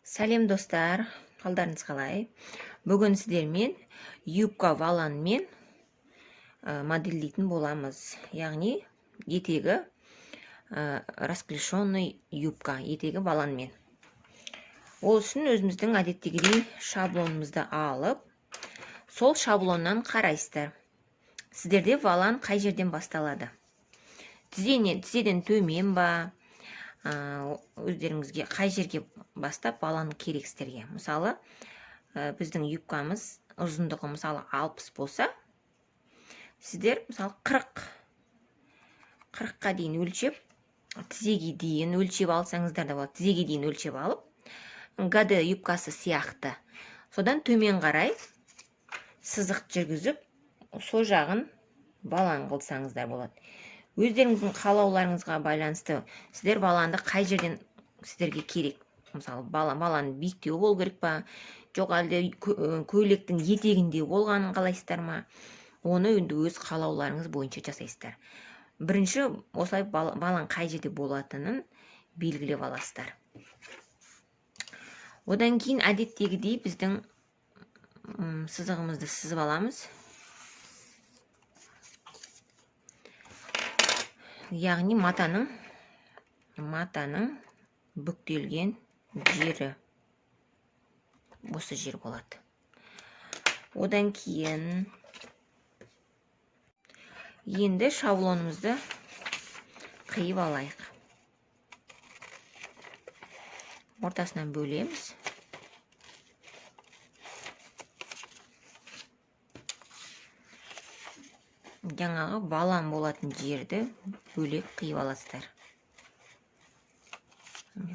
Сәлем достар, қалдарыңыз қалай? Бүгін сіздермен юбка валанмен модельдейтін боламыз. Яғни етегі расклешенный юбка, етегі валанмен. Ол үшін өзіміздің әдеттегідей шаблонымызды алып, сол шаблоннан қарайсыздар. Сіздерде валан қай жерден басталады? Тізеден төмен ба? Өздеріңізге қай жерге бастап валан керек сіздерге. Мысалы, біздің юбкамыз ұзындығы мысалы 60 болса, сіздер мысалы 40-қа дейін өлшеп, тізеге дейін өлшеп алсаңыздар да болады. Тізеге дейін өлшеп алып, гаде юбкасы сияқты. Содан төмен қарай сызық жүргізіп, сол жағын валан қылсаңыздар болады. Өздеріңіздің қалауларыңызға байланысты сіздер валанды қай жерден сіздерге керек? Мысалы, валан биіктеу болу керек па? Жоқ әлде көйлектің етегінде болғанын қалайсыздар ма? Оны енді өз қалауларыңыз бойынша жасайсыздар. Бірінші, осылай валан қай жерде болатынын белгілеп аласыздар. Одан кейін әдеттегідей біздің сызығымызды сызып аламыз. Яғни матаның бүктелген жері осы жер болады. Одан кейін енді шаблонымызды қиып алайық. Ортасынан бөлеміз. Жаңағы валан болатын жерді бөлек қиып аласыздар.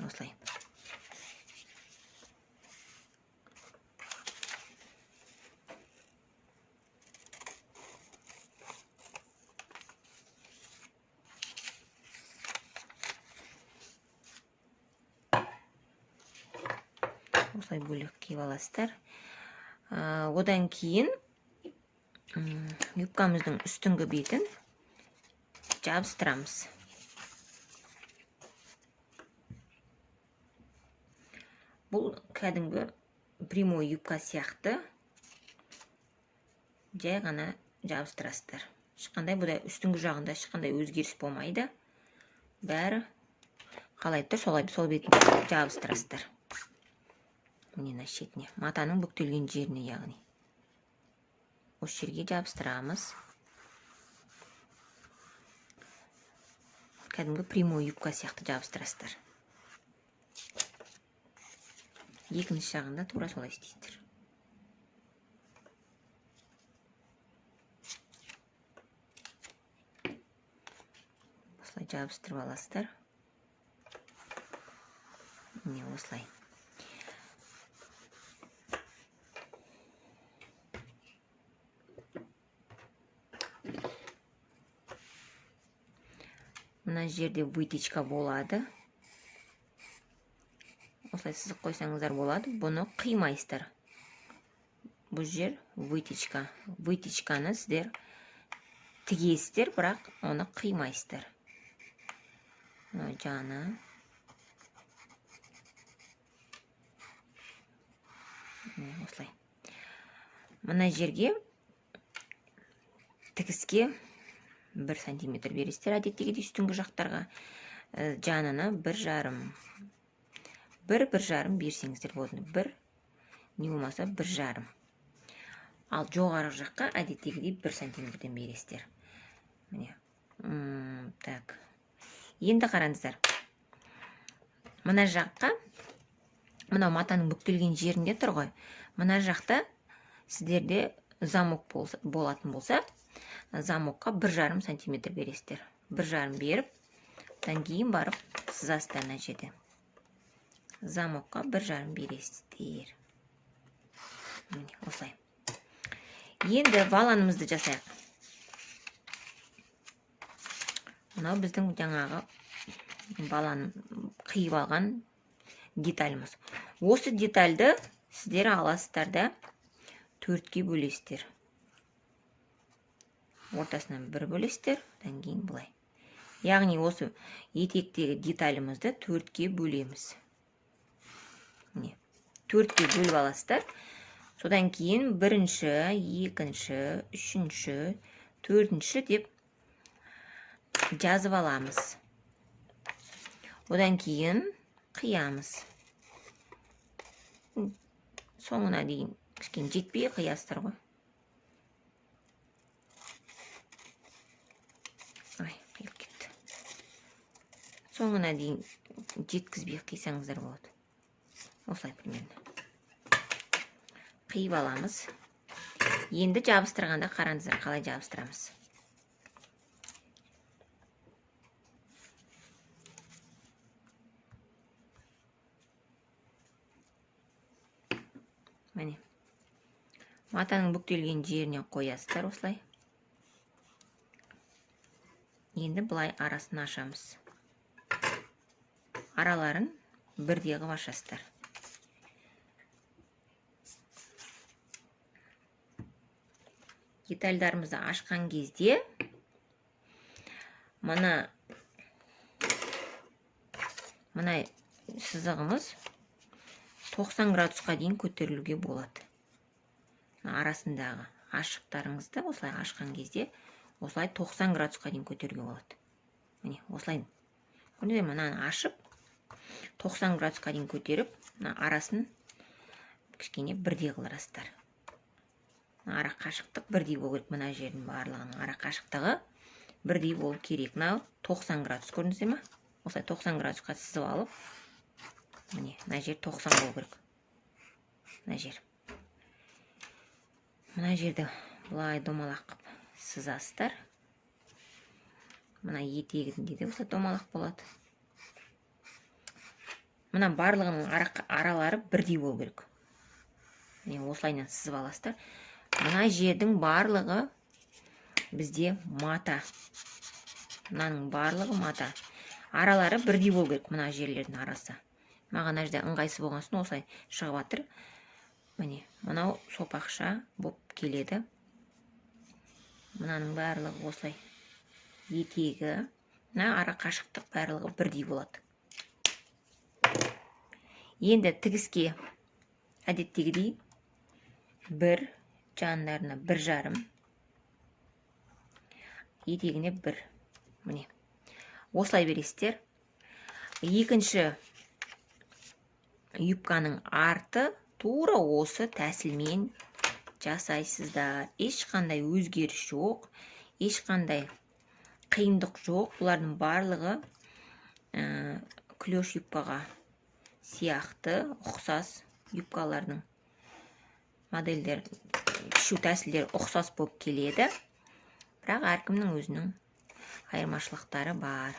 Осылай. Осылай бөлек қиып аласыздар. Одан кейін юбкамыздың үстіңгі бетін жабыстырамыз. Бұл кәдімгі прямой юбка сияқты жай ғана жабыстырасыздар. Ешқандай бұдай үстіңгі жағында ешқандай өзгеріс болмайды. Бәрі қалай тұр, сол бетін жабыстырасыздар. Мына шетіне, матаның бүктелген жеріне яғни. Осы жерге жабыстырамыз. Кәдімгі прямой юбка сияқты жабыстырасыздар. Екінші жағында тура солай істейсіздер. Осылай жабыстырып аласыздар. Міне осылай. Мына жерде вытечка болады. Осылай сызық қойсаңыздар болады. Бұны қимайсыздар. Бұл жер вытечка. Вытечканы сіздер тігесіздер, бірақ оны қимайсыздар. Жаны. Осылай. Мына жерге тігіске 1 сантиметр бересіздер. Әдеттегідей үстіңгі жақтарға жанына 1,5 берсеңіздер болады. 1, не болмаса 1,5. Ал жоғары жаққа әдеттегідей 1 сантиметрден бересіздер. Міне. Так. Енді қараңыздар. Мына жаққа, мына матаның бүктелген жерінде тұр ғой. Мына жақта сіздерде замок болатын болса, замокқа 1,5 сантиметр бересіздер. 1,5 беріп, одан кейін барып сызасыздар мына жерде. Замокқа 1,5 бересіздер. Міне, осылай. Енді валанымызды жасайық. Мынау біздің жаңағы валан қиып алған деталіміз. Осы детальді сіздер аласыздар да 4-ке бөлесіздер. Ортасынан 1 бөлесіздер, одан кейін бұлай. Яғни осы етектегі деталімізді 4-ке бөлеміз. Міне, төртке бөліп аласыздар. Содан кейін бірінші, екінші, үшінші, төртінші деп жазып аламыз. Одан кейін қиямыз. Соңына дейін кішкене жетпей қиясыздар ғой. Қиылып кетті. Соңына дейін жеткізбей қисаңыздар болады. Осылай примерно. Қиып аламыз. Енді жабыстырғанда қараңыздар қалай жабыстырамыз. Міне. Матаның бүктелген жеріне қоясыздар осылай. Енді бұлай арасын ашамыз. Араларын бірдей қылып ашасыздар. Детальдарымызды ашқан кезде мына сызығымыз 90 градусқа дейін көтерілуге болады. Арасындағы ашықтарыңызды осылай ашқан кезде осылай 90 градусқа дейін көтеруге болады. Міне, осылай. Көрдіңіздер ме, мынаны ашып, 90 градусқа дейін көтеріп, арасын кішкене бірдей қыласыздар. Ара қашықтық бірдей болу керек, мына жердің барлығының ара қашықтығы бірдей болу керек. Мынау 90 градус, көрдіңіздер ме? Осылай 90 градусқа сызып алып, міне, мына жер 90 болу керек. Мына жер. Мына жерді бұлай домалақ қып сызасыздар. Мына етегінде де осылай домалақ болады. Мына барлығының аралары бірдей болу керек. Осылайынан сызып аласыздар. Мына жердің барлығы бізде мата. Мынаның барлығы мата. Аралары бірдей болу керек, мына жерлердің арасы. Маған мына жерде ыңғайсыз болған соң осылай шығып жатыр. Міне, мынау сопақша болып келеді. Мынаның барлығы осылай етегі, мына ара қашықтық барлығы бірдей болады. Енді тігіске әдеттегідей бір, жандарына бір жарым, етегіне бір. Міне, осылай бересіздер. Екінші юбканың арты тура осы тәсілмен жасайсыздар. Ешқандай өзгеріс жоқ, ешқандай қиындық жоқ. Бұлардың барлығы клеш юбкаға сияқты ұқсас юбкалардың модельдер, пішу тәсілдері ұқсас болып келеді. Бірақ әркімнің өзінің айырмашылықтары бар.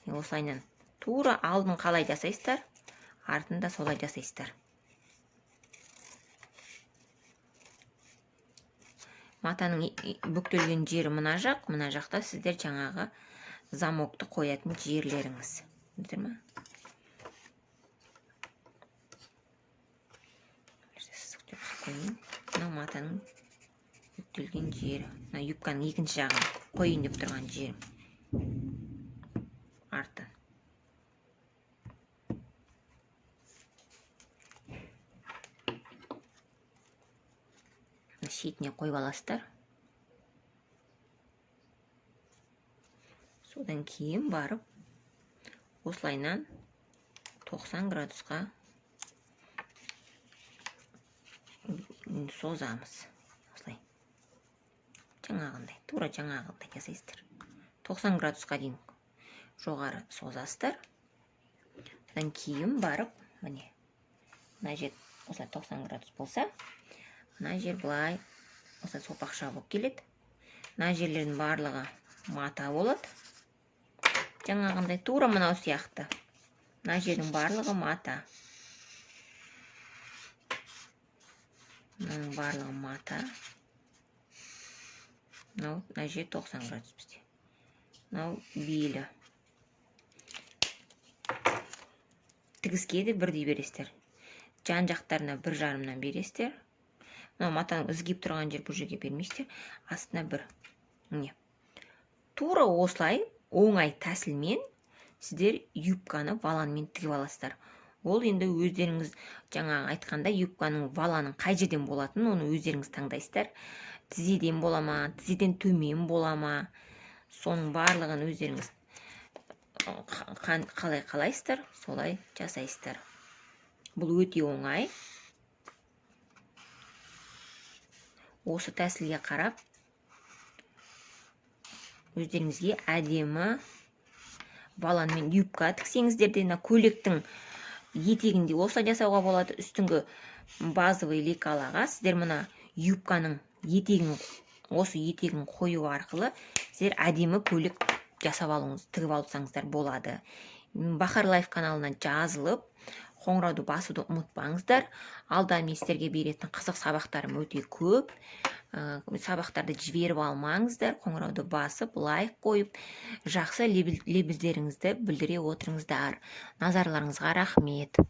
Осылайынан тура алдын қалай жасайсыздар, артын да солай жасайсыздар. Матаның бүктелген жері мына жақ, мына жақта сіздер жаңағы замокты қоятын жерлеріңіз. Көрдіңіздер ме? Мына матаның бүктелген жері, мына юбканың екінші жағын қойын деп тұрған жері. Арты. Шетіне қойып аласыздар. Содан кейін барып осылайынан 90 градусқа созамыз. Осылай. Жаңағындай, тура жаңағындай жасайсыздар. 90 градусқа дейін жоғары созасыздар. Содан кейін барып, міне, мына жер осылай 90 градус болса, мына жер бұлай осылай сопақша болып келеді. Мына жерлердің барлығы мата болады. Жаңағындай тура мынау сияқты. Мына жердің барлығы мата. Мынаның барлығы мата. Мына жер 90 градус бізде. Мынау белі. Тігіске де бірдей бересіздер. Жан жақтарына бір жарымнан бересіздер. Мынау матаның ізгеп тұрған жер бұл жерге бермейсіздер. Астына бір. Міне. Тура осылай оңай тәсілмен сіздер юбканы валанмен тігіп аласыздар. Ол енді өздеріңіз жаңа айтқанда юбканың валаның қай жерден болатынын оны өздеріңіз таңдайсыздар. Тізеден бола ма, тізеден төмен бола ма, соның барлығын өздеріңіз қалай қалайсыздар, солай жасайсыздар. Бұл өте оңай. Осы тәсілге қарап өздеріңізге әдемі валанмен юбка тіксеңіздер де, көйлектің етегінде осылай жасауға болады. Үстіңгі базовый лекалаға сіздер мына юбканың етегін, осы етегін қою арқылы сіздер әдемі көйлек жасап алуыңыз, тігіп алсаңыздар болады. Бахар Лайф каналынан жазылып, қоңырауды басуды ұмытпаңыздар. Алда мен сіздерге беретін қызық сабақтарым өте көп. Сабақтарды жіберіп алмаңыздар. Қоңырауды басып, лайк қойып, жақсы лебіздеріңізді білдіре отырыңыздар. Назарларыңызға рахмет.